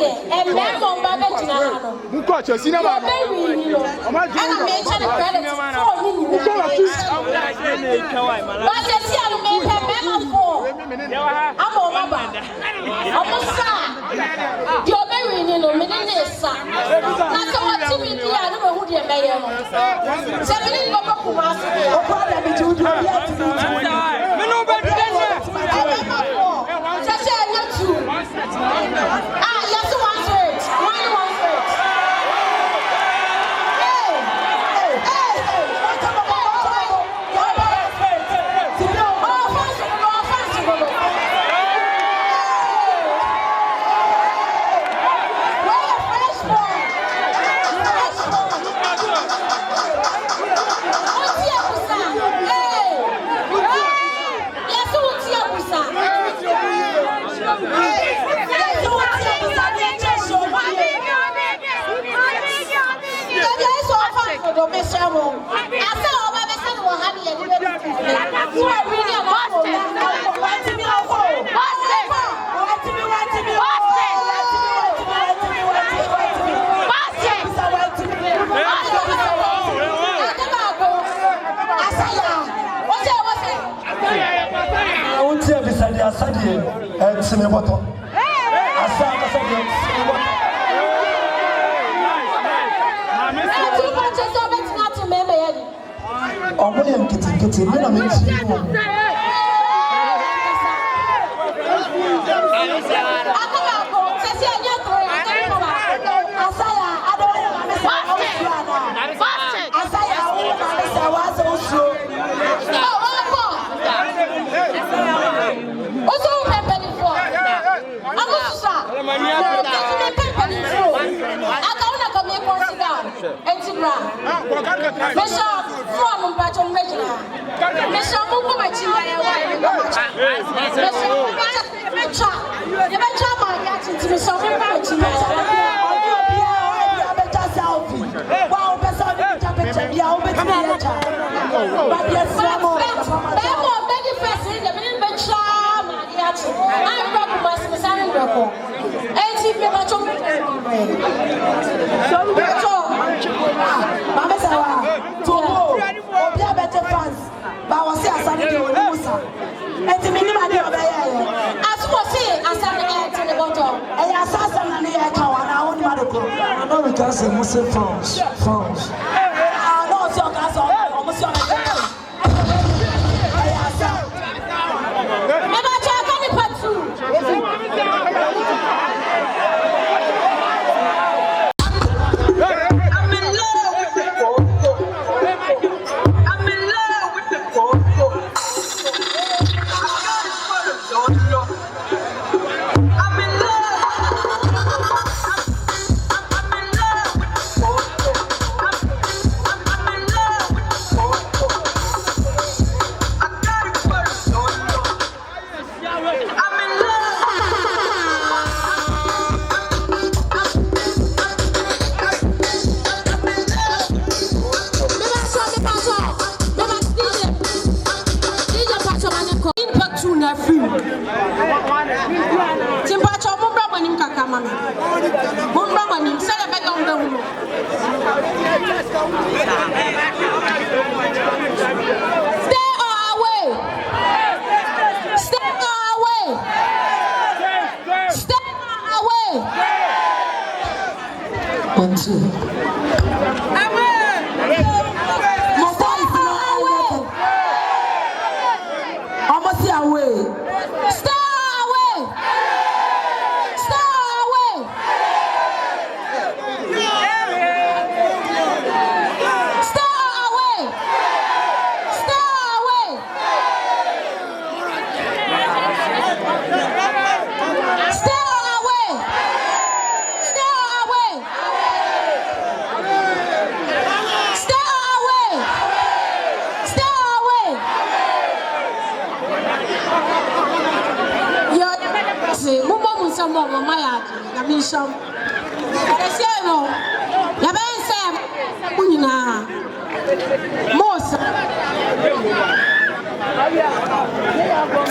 and then on Babette. You got your cinema. And I made credit for you. But I see I made her memo for. I'm on my almost you're very in son. That's what Timmy, I don't know who the mayor. 7 Kumasi, or probably to do France.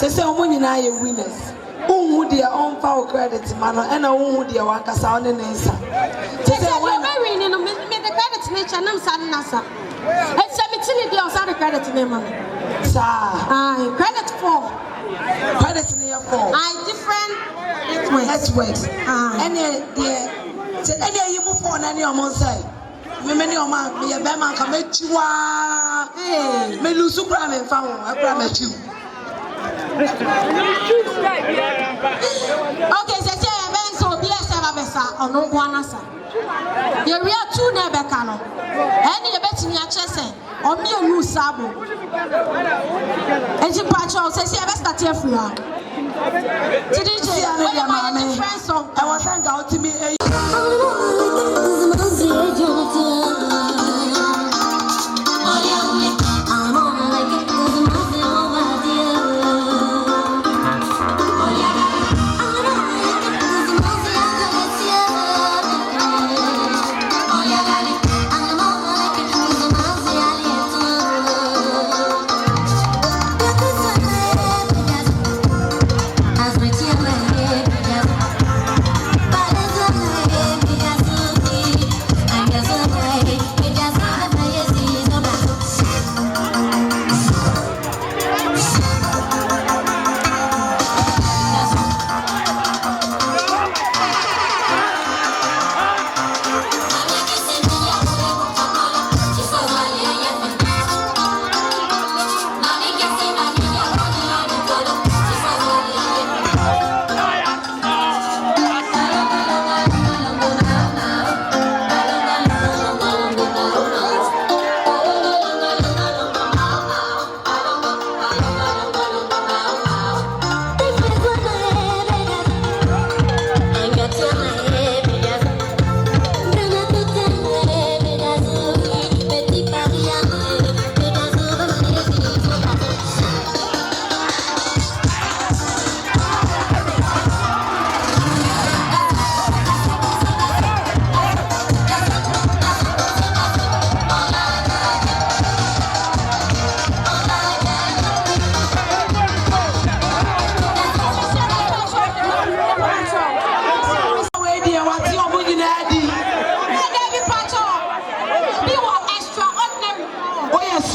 Say, winners. who dear own power credit, man, and who dear one sound in answer. Marrying in the credit nature, and I'm sad Nasa. It's a utility outside the credit name. Sir, credit for near 4. Different networks. And yeah, any you move on any on one side. Many of my Bama come at you. May lose to cram and found. I promise you. Okay, so so bless Abasa or no one answer. You are 2 never cano. Any betting your chest or me or lose sabo. And you patch out says, I best here for you. I was hanging out to me.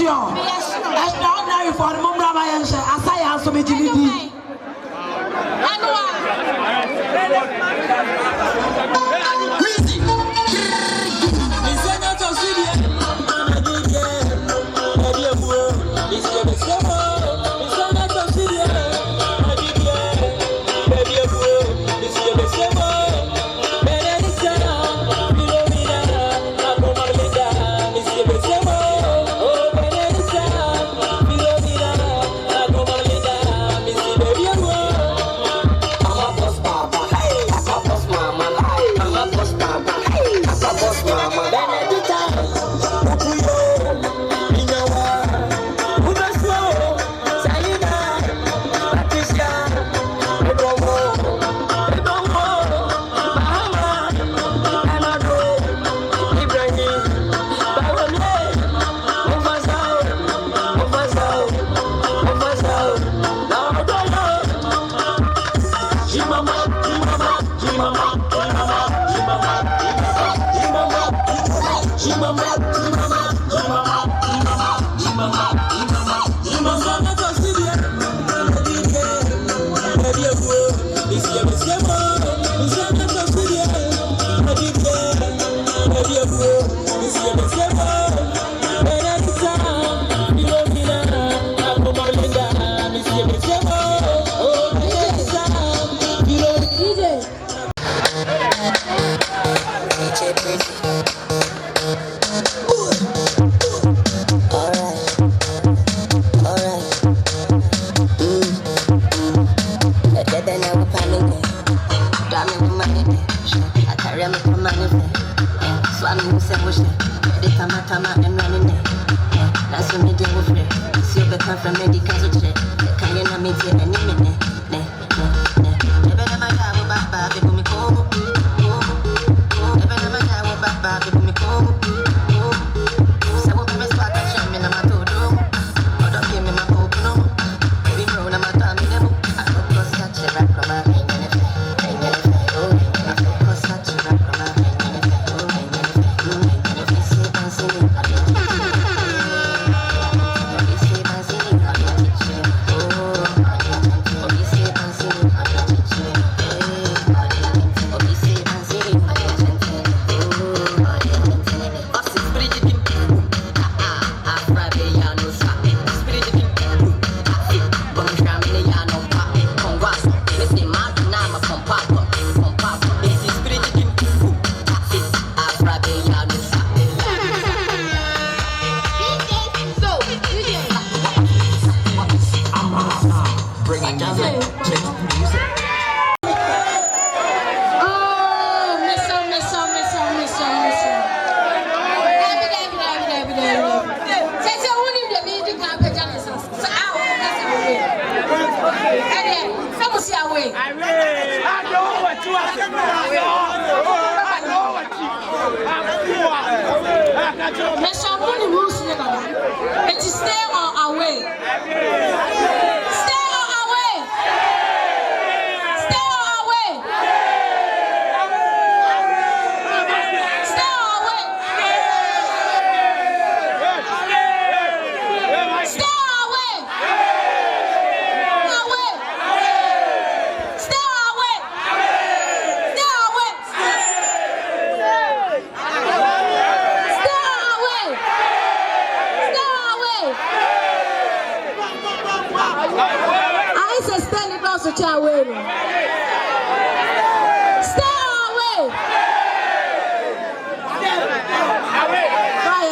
Extraordinary for the Mumra Mayansa, as I also made you. Stay or away. Stay or away. Stay or away. Stay or away. Stay or away. Away. Stay or away. Stay away. I said stand it also to away. Stay away.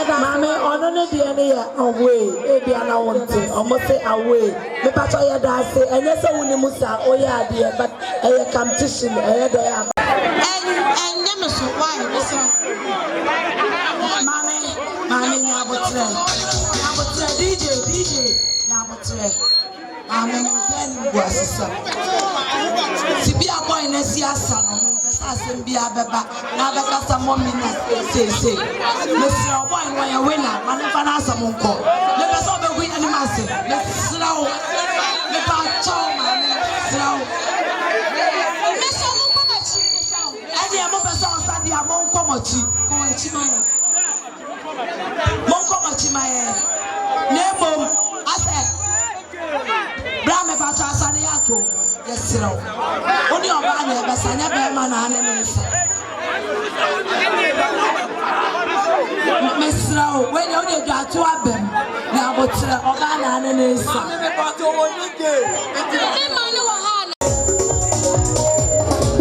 Maame, ono ne de ne ya away. E bia na wonte. Omo say away. Me pato ya da say enye se woni musa oya ade but e competition e de ya. And them so why this Maame nya botre. Na botre DJ na botre. Maame pen guasisa. Sibi aboy na si asa no. Asem bia beba na beka samo mina say mesra boy no ya winner man fa na asam nko le be so be win animase mesra o me pa cho man mesra o mesra mo ko machi ade mo be so sa dia mo nko machi maye nebo ase bra me pa cha sa ne ya to yesra o oni oba na be sa nya be ma na ane nsa mesra o when you dey do atu abem na abotre oba na ane nsa me pa to woni ge me ma ne wo ha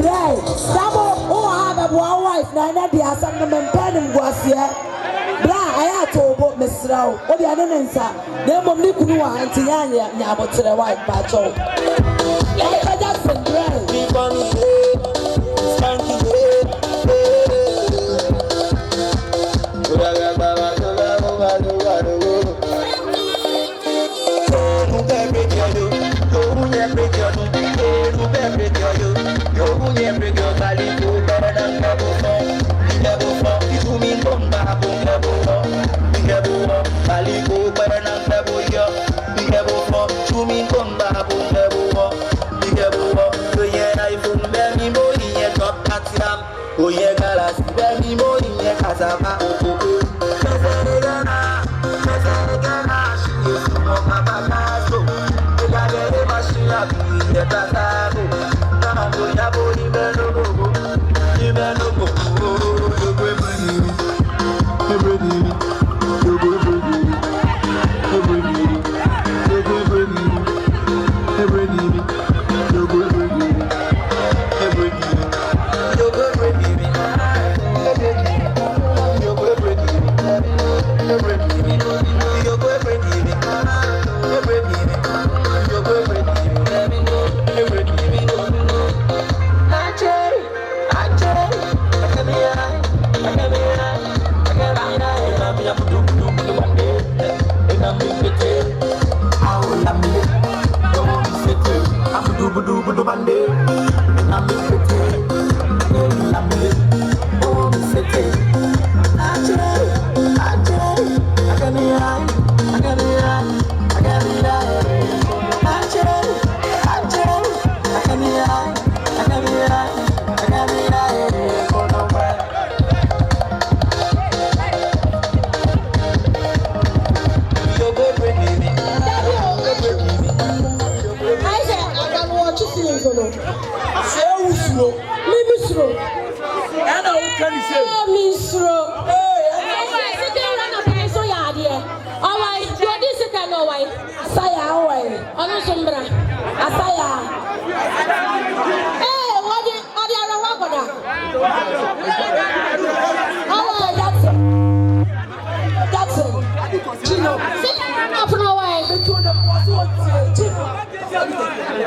right dabo o ha be bo wife na na dia asam no me mpanim guasie bra aya to bo mesra o obi ane nsa na mom ni kunu wa antinya nya abotre wife pa cho Oh yeah, galas, baby, more in your casa.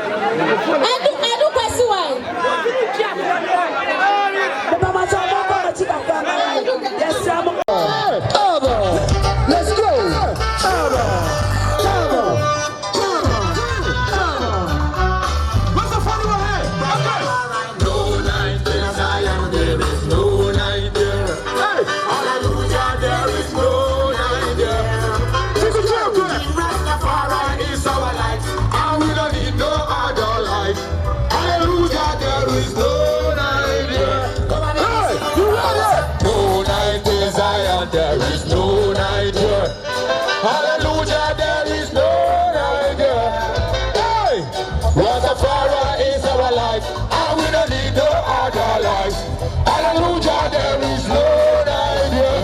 do kwesi why. Let's go. What's the funny one here? No night in Zion, there is no night there. Hey, hallelujah, there is no night there. Rastafari is our light, and we don't need no other light. Hallelujah, there is no night there. Hey, you want it? No night in Zion, there is no night there. Hallelujah, there is no night there. Hey, Rastafari is our life, and we don't need no other life. Hallelujah, there is no night there.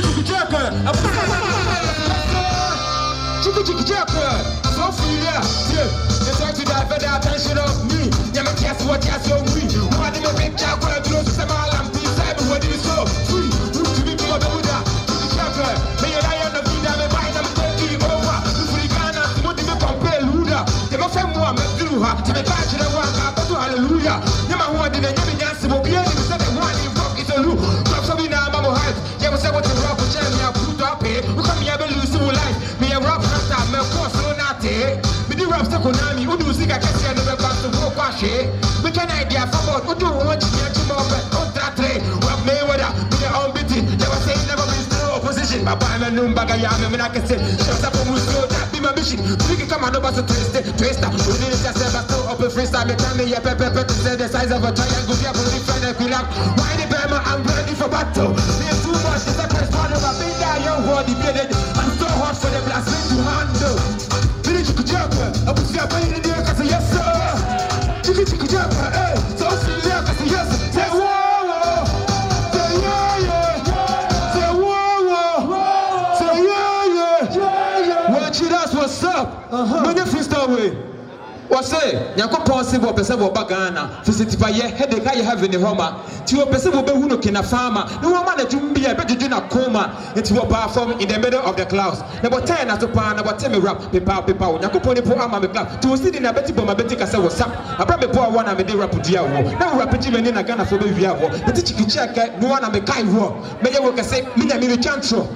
Chiki cherrkerr. I'm so familiar. They try to divert the attention of me. Yeah, me guess what you so we. Why did you make that word close to some alarm? Please, I be what you so free. Who to be more than that? Chiki cherrkerr. May I die on the video, me buy them taking over. You free Ghana, what did you compare Luda? They must have more, me through her. To be back to the one, I to hallelujah. Yeah, my one did you dance will be able to say that one in rock is a loop. Drop some in our mama height. Yeah, we say what you rock, which I put up here. Who come here, lose life. Me a rap rasta, me course no nate. Me the rap Konami, who do zika kasi and never back to walk wash. We can idea for what who do want to get you more on that trade. What me with that, me on bitty. Never say never been no opposition. My boy man no baga ya me like I say. Shut up on so that be my mission. We can come on over to twister. We need to say but so open freestyle. Me tell me yeah pepper to say the size of a triangle. Yeah, but if I feel up, why the Bama I'm ready for battle. There's too much. It's a first part of a big guy. Young boy debated. I'm so hot for the blasphemy to handle. Chiki cherrkerr, I put your pain in there, cause yes sir. Chiki cherrkerr, hey, so see there, cause yes sir. Say whoa, say yeah, say whoa, say yeah. Watch it, that's what's up. No new freestyle way. What's it? Yanko possible person will bagana. Visit by your headache, I have in the Roma. To a person will be who look in a farmer. No one man to be a better than a coma. It's what perform in the middle of the clouds. Number 10 as a pan, about 10 rap, paper, Yanko pony poor arm, to sit in a betty bomb, a betty cassa was up. I probably poor one, I'm a day rap with Diao. Now rapid in a gun for the Viavo. The Chiki cherrkerr, no one, I'm a kind war. May I work a say, Mina Chantro.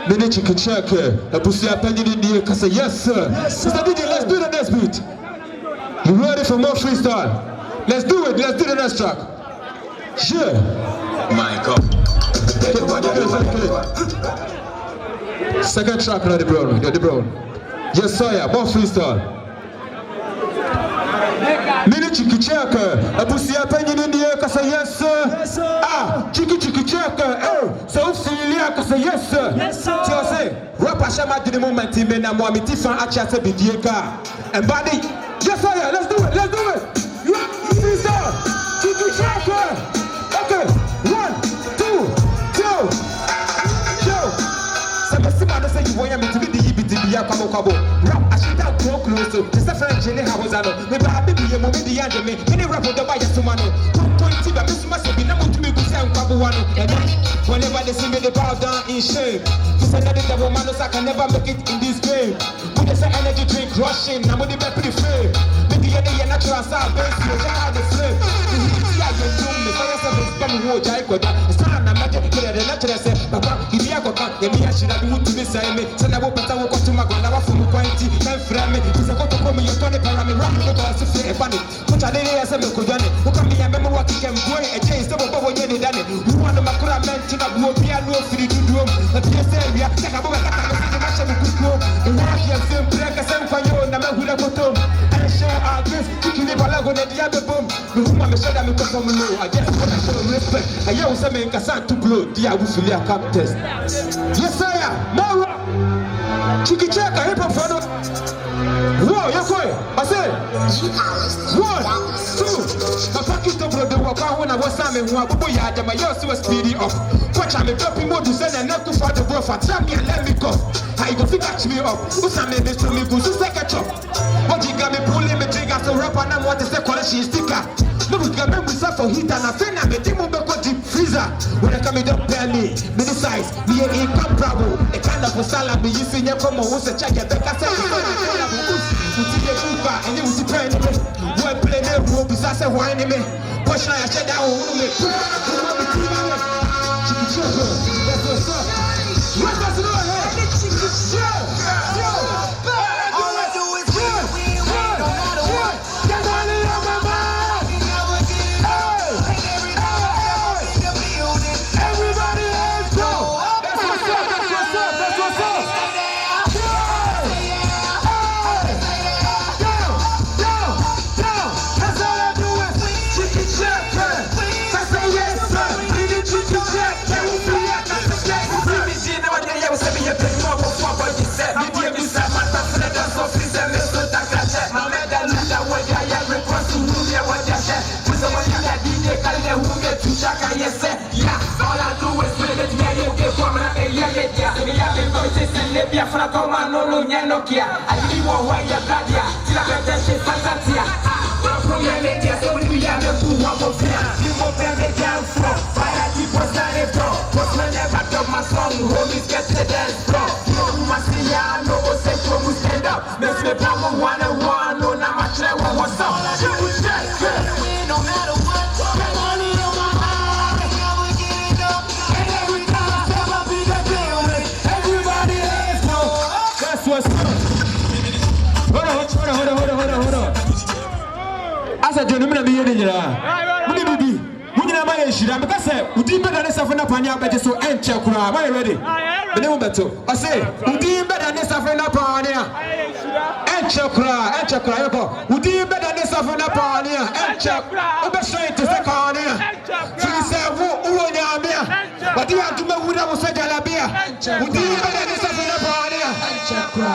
Mini Chiki cherrkerr, a pussy opinion in the cassa, yes sir. Mr. DJ, let's do the next beat. You ready for more freestyle? Let's do it. Let's do the next track. Sure. My God. Second track, not the brown. The brown. Yes, sir. Yeah. More freestyle. Mini Chiki cherrkerr. A pussy opinion in the air. Cause yes, sir. Ah, Chiki cherrkerr. Oh, so Celia. Cause yes, sir. Yes, sir. So I say, Rapper Shama did the moment in Mena Moamiti fan Achase Bidieka. And body. Yes, I am. Let's do it. Let's do it. You freestyle. Chiki cherrkerr. Okay. 1, 2, 2. Show. Sebesiba no say you want me to be the BTB Kabo. Rap. I should have go close to. Just a friend Jenny Hawazano. Maybe I be a movie the end of me. Any rap with the bias to mano. 2.2. I miss my be number to me to say Kabuano. And whenever they see me, they bow down in shame. This another devil man, I can never make it in this game. Put this energy drink rushing. I'm gonna be pretty free. Maybe you're natural side, base, you're the slave. Yeah, you do me. So I said, it's coming with Jacob. It's time I'm not getting clear. The natural say, Papa, if you go back, then I should have been to be saying me. So now, but I will go to my grandma from the quantity. And frame me. Because I go to come, you're 20 parameter. Run the ball to say a funny. Put a lady as a milk. Who can be a member what you can go and change the bubble when you're done. Who want to make a man to not go piano for the room. But yes, area, take a book at the national good room. And walk your same break a same for you, and I'm a good home. And show our this, kicking the balago and the other boom. Whom I'm sure that because I'm low. I just want to show respect. I always say, make a sound to blow. The Abusulia contest. Yes, I am. More Chiki cherrkerr, hip hop for whoa, you're going. I said, 1, 2. My pocket of the walk out when I was Simon, who I had my yours was speedy up. Watch I'm a dropping more to send and not to fight the buffer. Tell me and let me go. I go to catch me up. Who's I made this to me? Who's a chop? What you got me pulling me trigger so rap and I want to say collection sticker. Look, we got me with for heat and I think I'm a demon because deep. freezer. When I come in up belly, mini size, me incomparable. A kind of salad, me using your come on, who's a check your back. I said, and you will depend on me. What play there will be such a wine in me. Push like I said, I will make it. Chiki cherrkerr, that's what's up. What's that to do? Chiki cherrkerr. All I do is win, no matter what. That's all in my mind. Everybody has go. That's what's up, that's what's up, that's what's up. That's all I do is chiki cherrkerr. That's a yes, sir. We need chiki cherrkerr. No matter what, hold on. As a gentleman, I'm here. Because we did better than Safana Pania, but so and Chakra. Am I ready? The name better. I say, we did better than Safana Pania. And Chakra. We did better than Safana Pania. And Chakra. Obeshay to Sakania. Please say, who but you have to move with us. We did better than Safana Pania.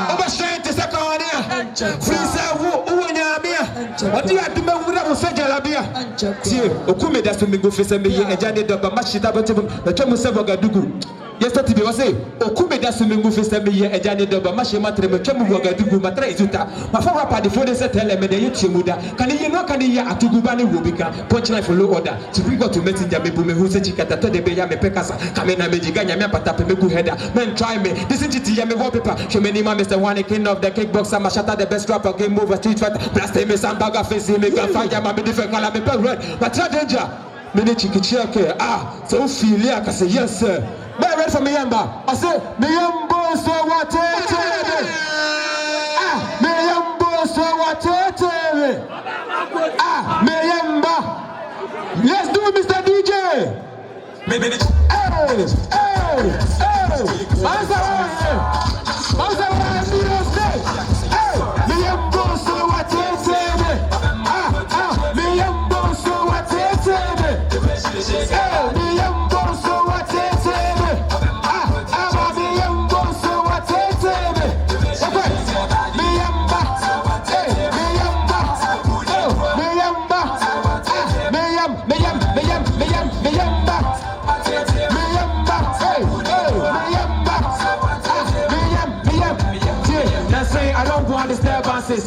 Obeshay to Sakania. Please say, who but you have to move with us. Okume that's when we go face me and Johnny Daba Mashita, but the Chamusava Gadugu. Yesterday, I say, Okume that's when we go face me and Johnny Daba Mashimatre, Chamu Gadugu, Matra Isuta. My father party for the settle and the Chimuda. Can you know can you at Tugubani Rubika, punchline for low order? To bring out to Messenger, Mebume, who said Chicata, the Bayame Pecasa, Kamena Megiganya, Patape, Mebu header. Men try me. This is Yami wallpaper. Shomenima, Mr. One, king of the kickboxer, Mashata, the best rapper, game over street fight, blasphemy, Sambaga, facing me, fire, my different color, but danger. Many chiki cherrkerr. So feel like I say yes, sir. But ready for me, Yamba. I say, Miyambo, so what it is. Miyambo, so what it is. Miyamba. Let's do it, Mr. DJ.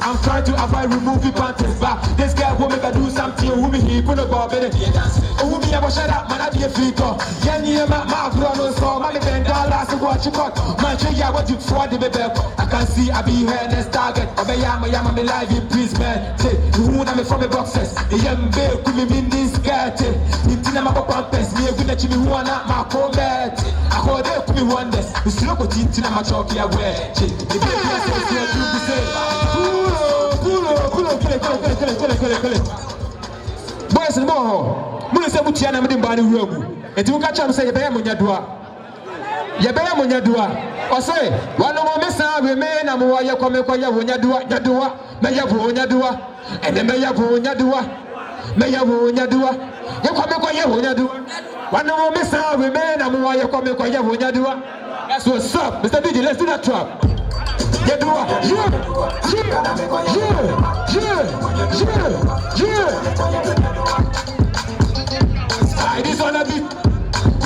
I'm trying to avoid removing panties, but this girl will make her do something who me he put a bob in it. Who me ever shut up, man, I be a figure. Yeah, my grown so money bend dollars to watch you cut. Man, yeah, what you for the baby. I can see I be here next target. Obey yama me live in please, man. You want me from the boxes. The young babe could be in this skirt. Intina my pampers, me a good that you want my combat. I hold up to me one day. You still go to Intina my chalky away. The baby says you do the same. Boys and more, Musa Butiana Mbani Rogu, and you catch him say, Yabemunadua. Or say, one of my messa remain and more Yakomeka Yadua, Mayabunadua, and the Mayabunadua, Yakomeka Yadua. One of my messa remain and more Yakomeka Yadua. That's what's up, Mr. DJ, let's do that trap. This one a bit.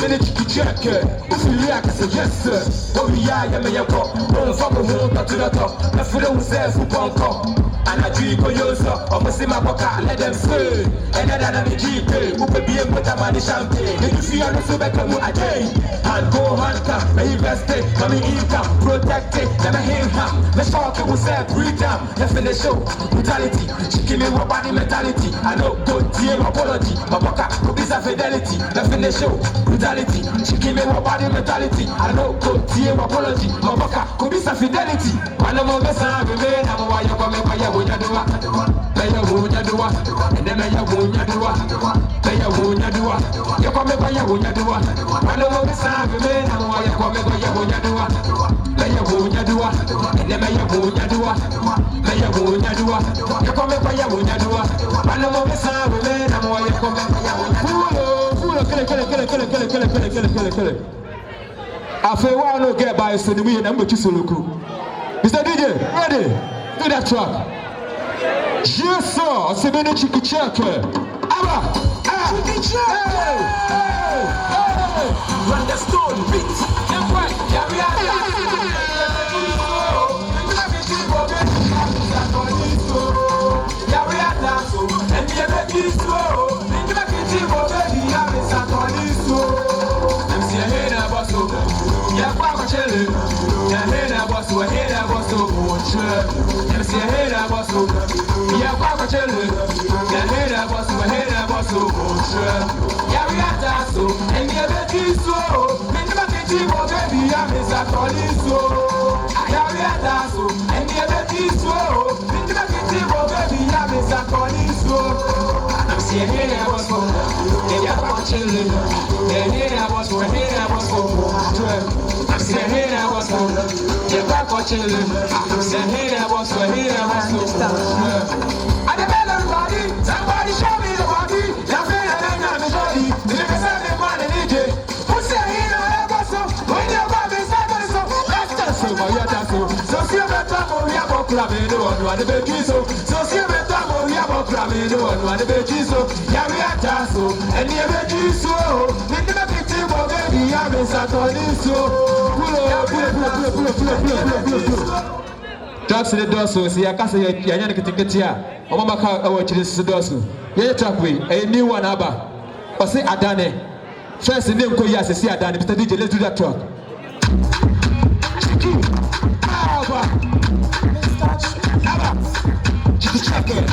Many chiki cherrkerr. If you like, I say yes, sir. Oh, yeah, may you go. Don't fuck with me, to the top. That's for themselves who can't come. and I drink yourself. Almost in my pocket, let them say. And then I'm a GP, who could be able to manage champagne. If you see on the super come a day, and go hand come, invest it, money income, protect it, never him ham. Let's talk it was a freedom, let's finish show, brutality, chicken me what body mentality. I know good deal apology, my pocket could be a fidelity, let's finish show, brutality, chicken me what body mentality. I know good deal apology, my pocket could be a fidelity. One of my son, we made I'm why you're coming by your wood, and then I have wood, you're coming by your wood, one of my son, we made I'm why you're coming by your wood, and then I have wood, you're coming by your wood, one of my son, we made I'm why you're coming by your wood. I feel one no get by so me and I'm going to Suluku. Mr. DJ, ready? Do that track. Yes, sir. C'est bien chiki, cherrkerr. Abba, chiki, cherrkerr. Run the stone beat. Yeah, right. Yeah, we are. Somebody show me the body. Tracks in the door, so see, I can't say I can't get here. Oh, Mama, I want you to do so. You're a track way, a new one, Abba. Or say Adane. First, the name go yes, see Adane, Mr. DJ, let's do that track. Chiki, Abba, Chiki, cherrkerr.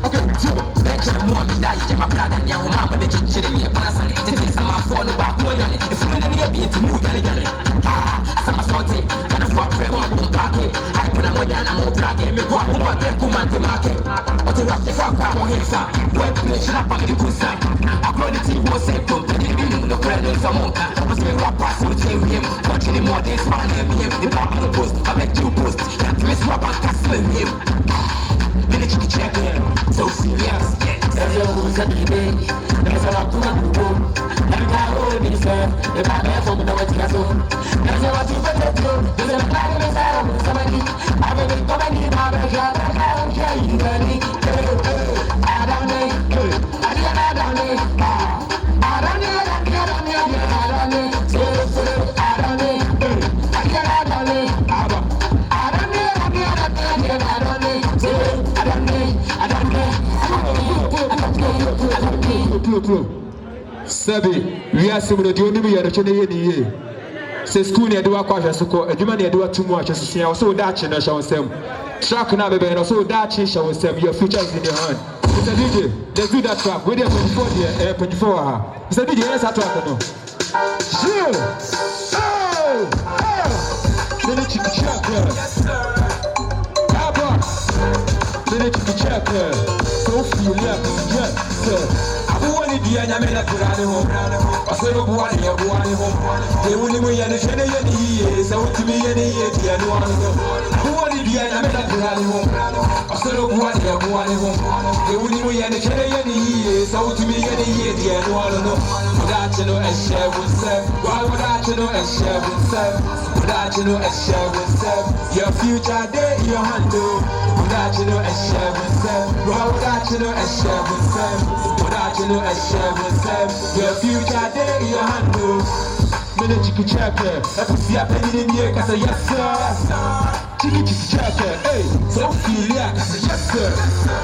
Okay, so so serious, everyone's a baby. There's a lot to do. And I hold me, sir. The Bible from the way to go. There's a lot to do. There's a lot to do. Somebody, I will go and eat my job. I don't care you, buddy. I don't need. I don't need. I don't need. Sabi, we are similar to you. We are the say school near the work was a human near the too much as you so that in a show them. Track now, baby, and also that change show them. Your future is in your hand. Mr. DJ, let's do that track. We're there 24 here, 24 hours. Mr. DJ, let's track now. Chill. Chiki, cherrkerr. Chiki, cherrkerr. So feel yes, sir. I want to be a man of home. I said, oh, boy, you're home. They will be any years, so to me any year, I want to be a man of home. I said, oh, boy, you're home. They will be any years, so to me any year, I want to know. Without you know, and share with them. Why without you know, and share with them? Without you know, and share with them. Your future day, your handle. Without you know, and share with them. Why without you know, and share with them? Without you know, and share with them. Your future day, your handle. Minute chiki cherrkerr. Pussy a penny in here, cause yes sir. Chiki cherrkerr, hey, so feel ya, cause yes sir.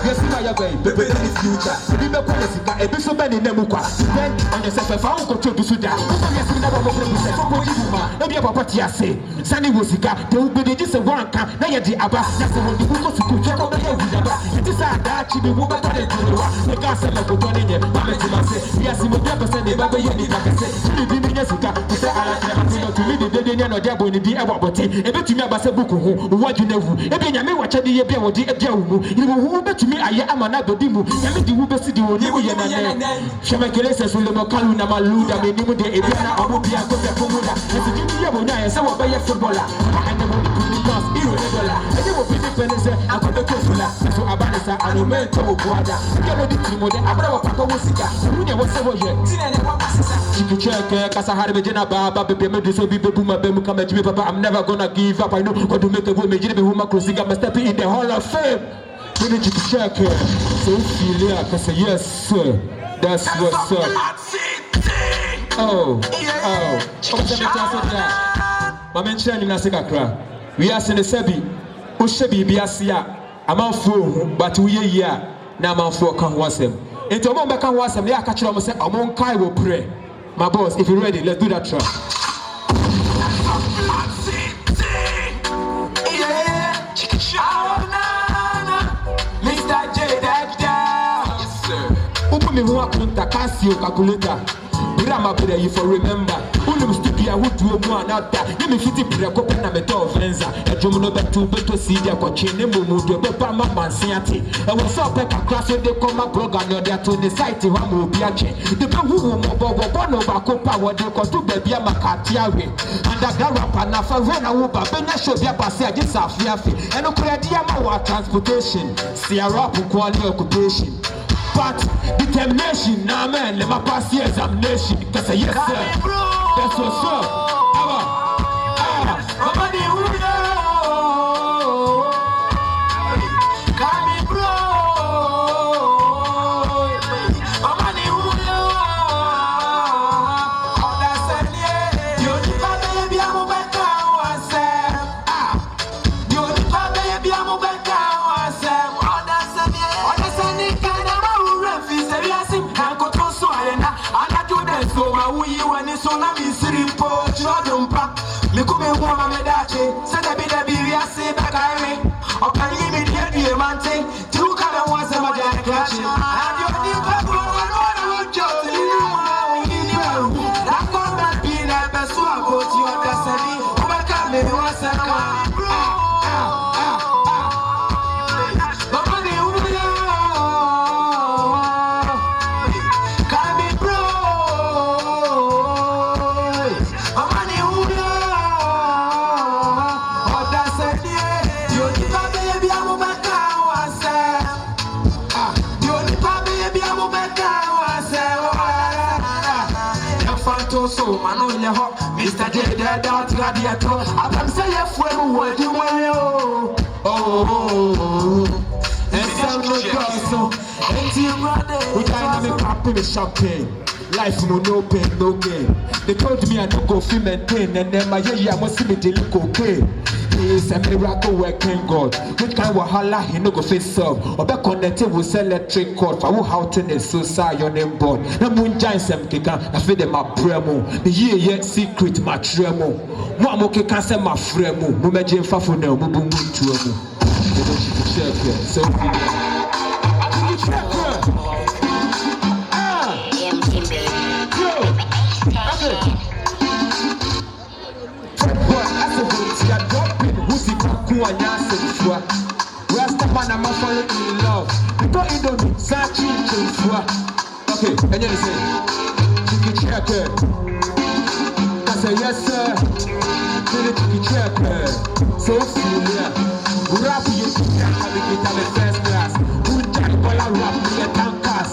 Yes, my way, baby, in the future. Remember policy, a bit so many Nemukwa. Depend on yourself, if I won't control to Sudan. Yes, we never want to say, for Bojima, maybe about what you say. Sunny Wosika, they will be just a one camp, now you're the Abba. That's the one you go to check out the head with Abba. It is a dark chili woman, the gas and the Botoni, yes, you will never send the Baba Yeni, like I said. You didn't Jessica, you say, I have to leave the day, and the devil in the Abba, but a bit to me about Sabuku, what you know, if you know what you did, you will bet to me, I am another Dimu, and the Uber City will never get a Shamakelesa, Sulamokalu, Namaluda, Menimu, the Ebiana, Abubia, Komuda, and the Diabona, and some of the footballer, and the money irregular. And you will be dependent, I could be careful, so Abanasa, and a mental brother. You know the Timo, the Abra Pacosia, who never saw yet. Chiki cherrkerr, Casaharbejana Baba, Baby Medusa, Buma, Bemuka, Papa, I'm never gonna give up. I know what to make a woman, who Macrosiga, must step in the Hall of Fame. Chiki cherrkerr, so feel ya, cause yes, sir. That's what's up. Oh, Mama Chani Nasaka. We are in the Sebi, Ushabi Biasia, a man fool, but we are here. Now, man for can was him. Into a moment can was him, they are catching almost among Kai will pray. My boss, if you're ready, let's do that try. Mr. J, yes, sir. Open me one Casio calculator. Grandma, you for remember. Who stupid, I would do one out there. Let me fit it, open a metal venza. A Jomono back to better see their coaching, and move to Papa Mansiati. I was so back across when they come up program, you're there to decide to one will be a chain. The people who one over Copa, what they call to baby Macatiawe. And the Garapa, Nafa, Uba, Bena should be a passage, just a fiafi. And a Crediama transportation. See a rap quality occupation. But determination, nah man, let my pass the examination. Because yes sir, that's what's up. So na mi sirimpo chodumpa mikume huwa medache sada bida biya se bakare okani mi die mante tuka na wasa majani klashi adio ni babu wana ujozi ni wa na komba bina besu akoti odasani ubaka me wasaka so mano in the hot Mr. J dead out radiator I'm saying for what you want and some no and you brother we dynamic happy with champagne life no pain no gain they told me I don't go feel maintain and then my I must see me dealing cocaine. He is a miracle working God. Which kind of wahala he no go face solve. Or be connected with electric cord for how to ne so say your name board. Na mun giant sem keka na fe dem apremo. The ye secret matremo. Mo amoke kan se mafremo. Mo meje mfafo na mo bu mu tuo mu. They don't cherrkerr. So Rasta man, I'm falling in love. Because you don't need such okay, and you say, Chiki cherrkerr. I say, yes, sir. Chiki cherrkerr. So, yeah. Rap you have the first class. Who died while I rap with the tankers?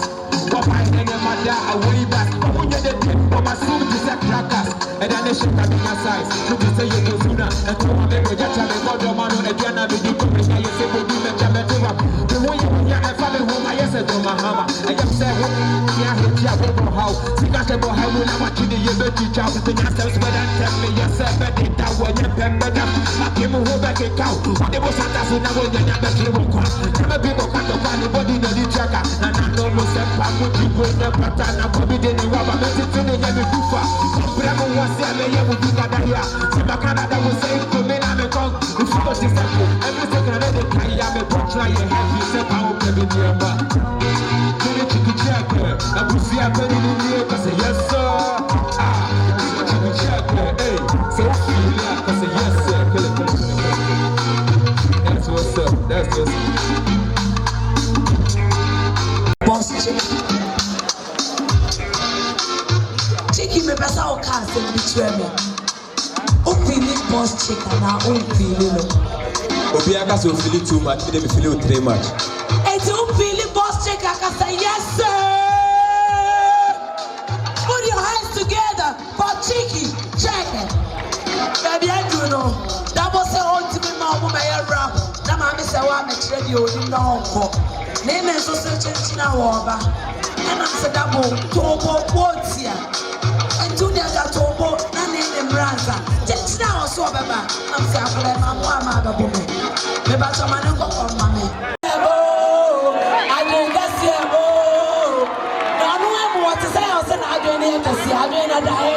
What I think my dad away back. When you're the tip, but my soul is a crackers. And then they should have been my size. Look at say you go sooner. And to my baby, just have a god of man on a piano. You come and you say, we'll do the jam. The way you have a family home, I said, my hammer. I just said, yeah, how. See, that's about how when I'm watching the year, but teach out the answers, but I tell me yourself, but it down when you're better. I came over back a cow. What they was at us when I was in the bedroom. Some people can't go find the body in the tracker. And I know myself, I'm with you with the pattern. I'm coming in the rubber, but it's in the heavy buffer. Bravo was there, they will do that here. Some Canada was saying to me, I'm a con. If you was simple, everything I read, I'm a punch like a heavy step out of the number. Chiki cherrkerr, I will see a penny in the air, say yes, sir. Chiki cherrkerr, hey, so feel like I say yes, sir. That's what's up, that's what's up. Boss Chiki me pesa o ka se bi tweme. O feel boss chicken na o feel no. Obi aka so feel too much, me feel too much. It's o feel boss chicken aka say yes sir. Put your hands together for Chiki cherrkerr. Baby I do know. Dabo say ultimate ma mo me rap. Na ma me say wa me kire di odi na onko. Ne me so se chinchina wo ba. And I said Dabo tobo potia. And to the other tobo na ne mranza. Chinchina wo so baba. I'm say akole ma mo ama ga bo me. Me ba so ma ne go kom ma me. I don't guess you bo. Na no am what say I say na do ne kasi I do na dai.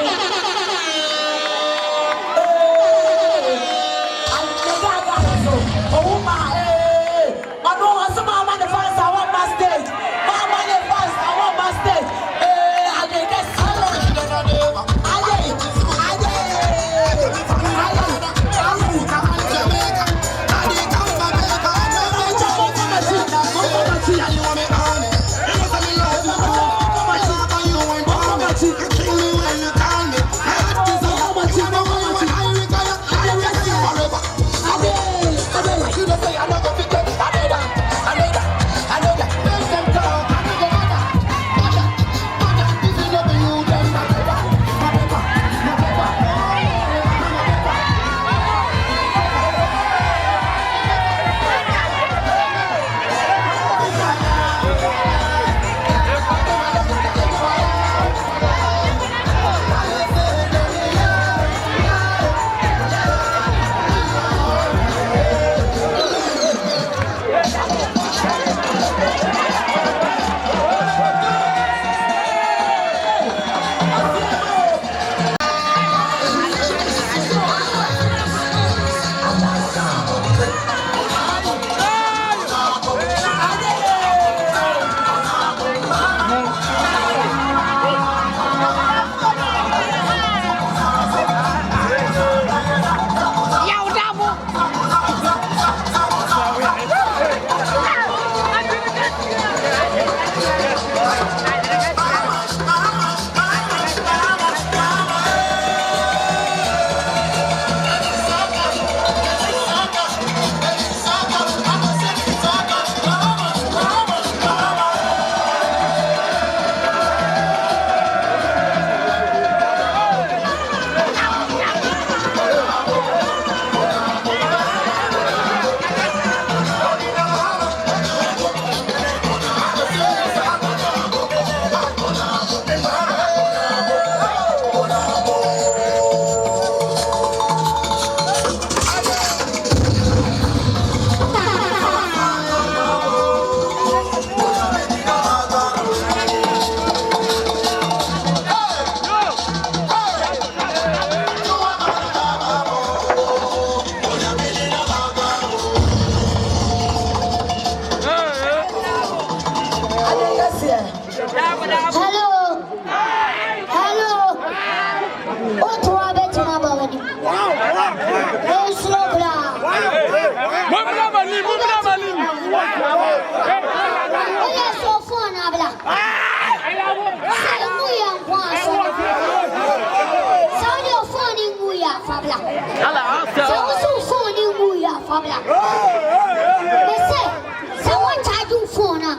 Someone tried to phone up.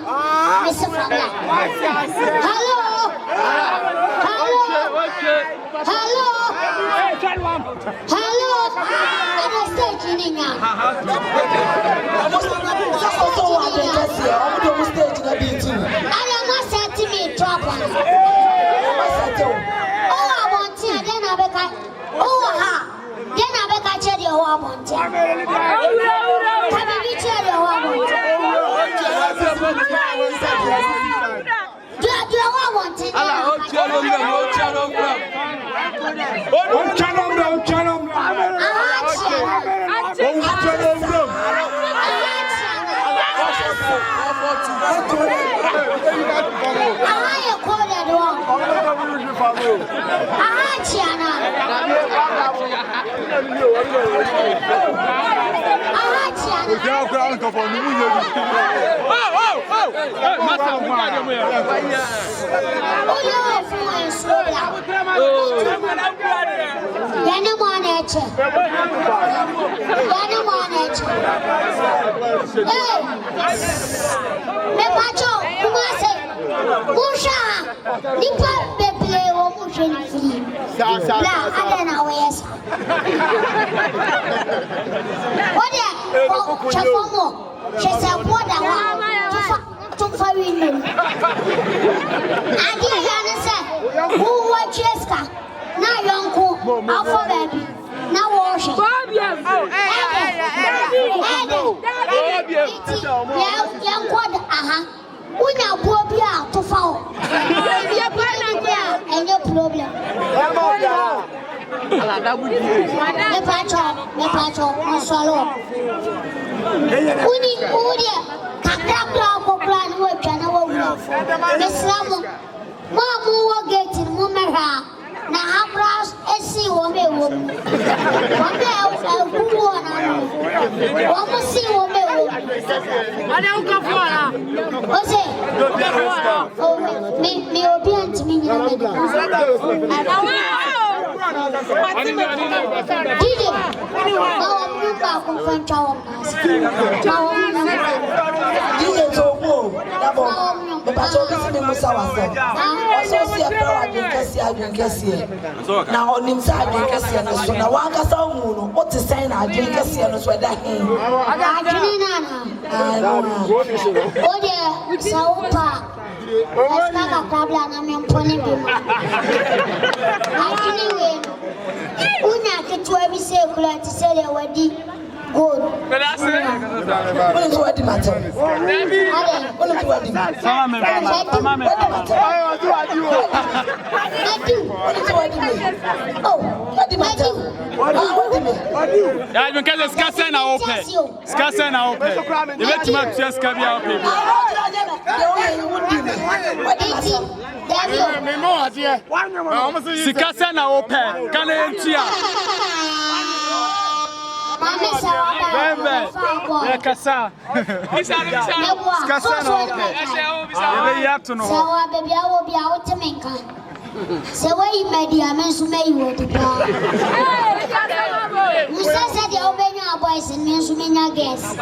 Mr. Fabla. Hello. Hello. Hello. Hello. I'm a stage in now. I am not setting me trouble. want. Now on inside the Cassian, so now one Cassamuno, what is saying? I drink Cassian, so that him. Oh, yeah, so let's not a problem. I'm in Pony. Anyway, Una can to every circular to say they were deep. Good. What is what matter? What is what matter? So where you made the amends to make you the power. You said the Obenya boys and men to many guests.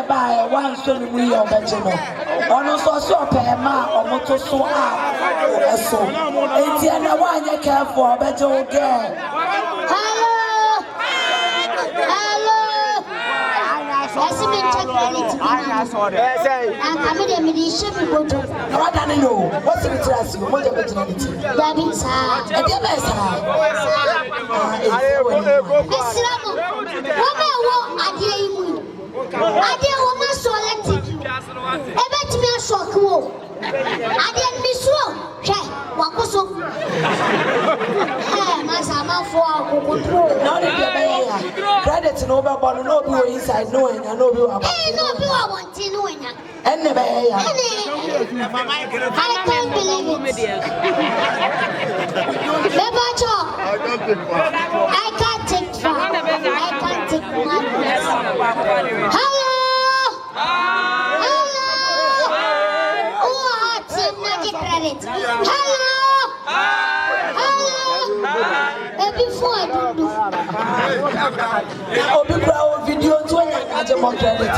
By one son, we are Benjamin. On so pay ma or motor so up. So, Indiana, why you care for a better girl? Hello, hello. I see me take I'm coming to me, ship me go to. What I know, what's the trust you? What the eternity? That is hard. And the best hard. I didn't want my solid. I bet me a shock. I didn't miss you. What was so? I'm for credit to no but no inside knowing I know you are. I want to know. And never I can't believe it. I can't take fun. I can't take money. Hello! Oh, it's magic credit. Hello! Before I do. Oh, the crowd video to a more credit.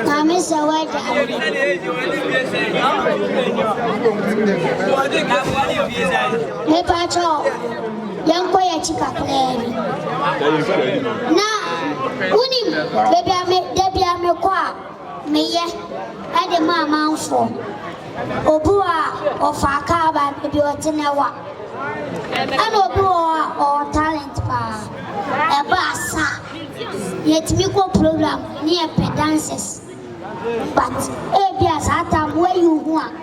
Maame serwaa me pacho yanko ya chika pleni na unim baby ame kwa meye ade mama mfo obua ofaka ba baby otenewa ana obua o talent pa ebasa yet me go program near dances but ebia sata where you want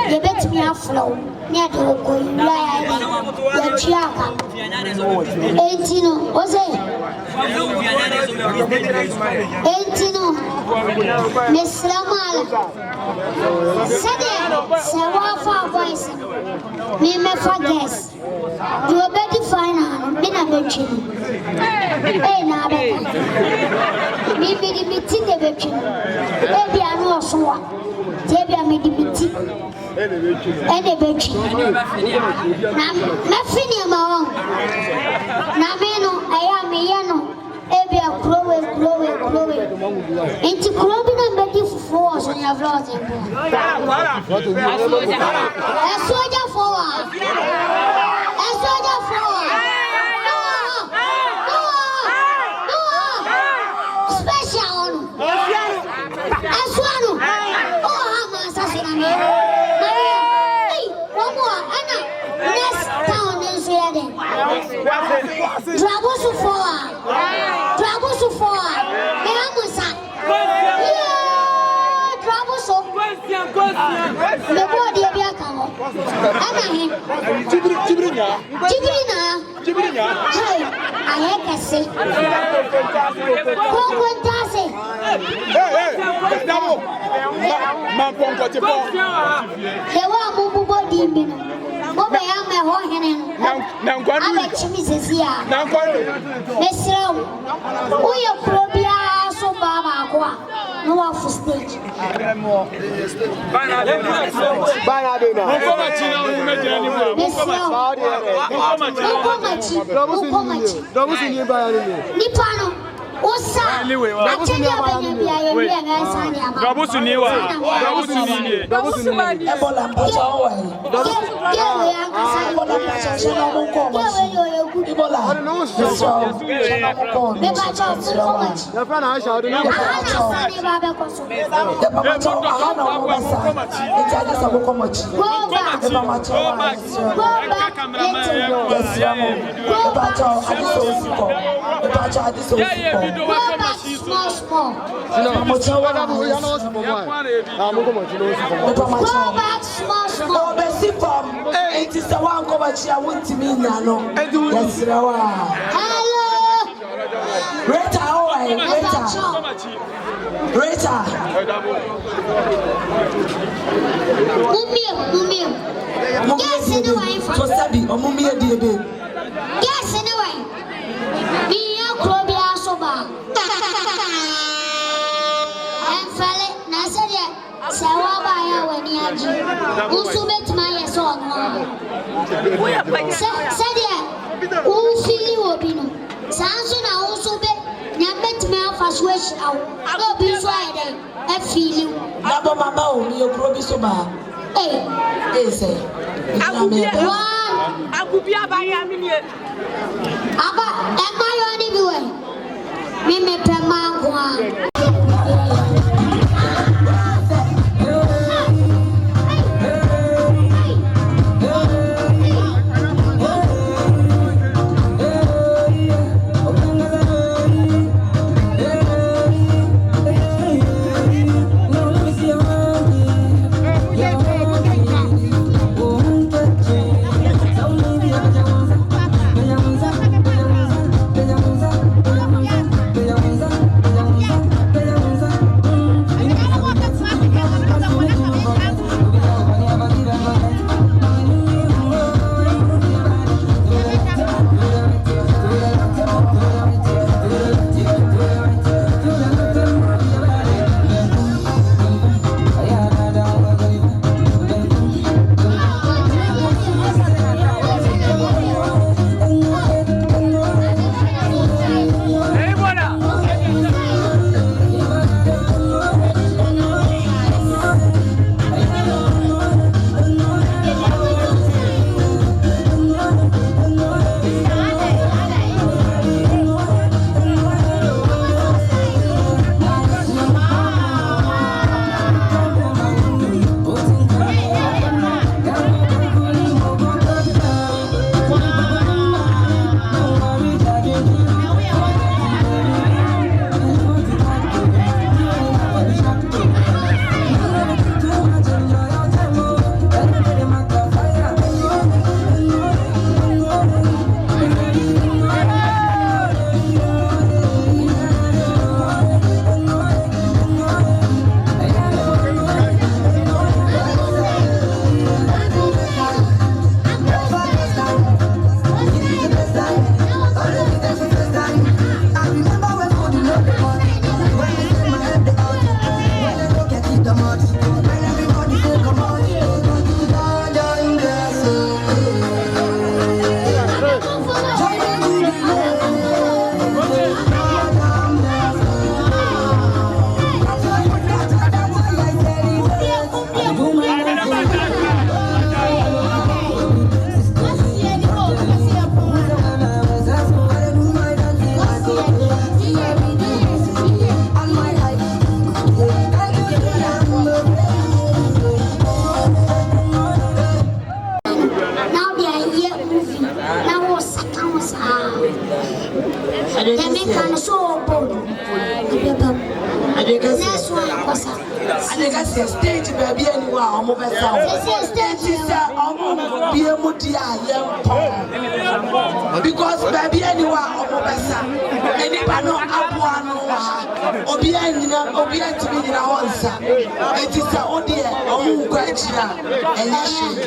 you bet me a flow near the go you ya chiaka 18 o say 18 Mislamal Sade serwaa for voice me for guess you better find me na betchi na be me meeting the betchi bia no so wa bia me di meeting ene betchi na me fini ma na me no aya me ye no ebia growe enti growe na mbedi fufu so nya vlog esoja forward special aswanu oh ha sasina me hey one more ana next town is here Drabo su forward me amusa Drabo so me body e bia kan ho ana he Jibrina hey aye kase kontase hey dabo man ponko te po lewa mu body mbino obe ya me ho hene na nkwanu aba chimi sesia na nkwanu mesraw uye probia so baba kwa no wa fu stage bana de na mukoma china o mejira ni mu mukoma chi dobu si ni ba ya ni nipano osa achenya benya ya ngasani ama Dabo su ni wa Dabo su ni Ebola mpacha owa yewe ya ngasani Ebola mpacha shona munko machi Ebola me bacha fumachi ya fa na aisha odo na ngasani babe koso ya pamacha ahana omasa itaje sabuko machi ya pamacha small pamacha wa da bu ya no so boy ah mo ko mo chi no so boy go back small obesi fam enti se wa nko machi a wontimi nya no yesrewa hello Rita Mummy. Yes, anyway. To sabi omumi ediebe. Yes, anyway. Me ya krobia soba. En fale na serwaa ba ya wani aji. Usu betma ya so no. Sadia u fili obino. Sanso na usu be nya betma afaswesh aw. Go bi so ayde e fili. Dabo mama o mi okrobi soba. Say. Agubia ba ya mi ni. Aba e ma yo ni biwe. Mi me pe mangwa. can so bold. Next one, Kosa. And you can see a stage baby anywhere on mobile sound. Because baby anywhere on mobile sound. Any pano abuano Obian to be in a answer. It is a odia or Mugaja and Yashin.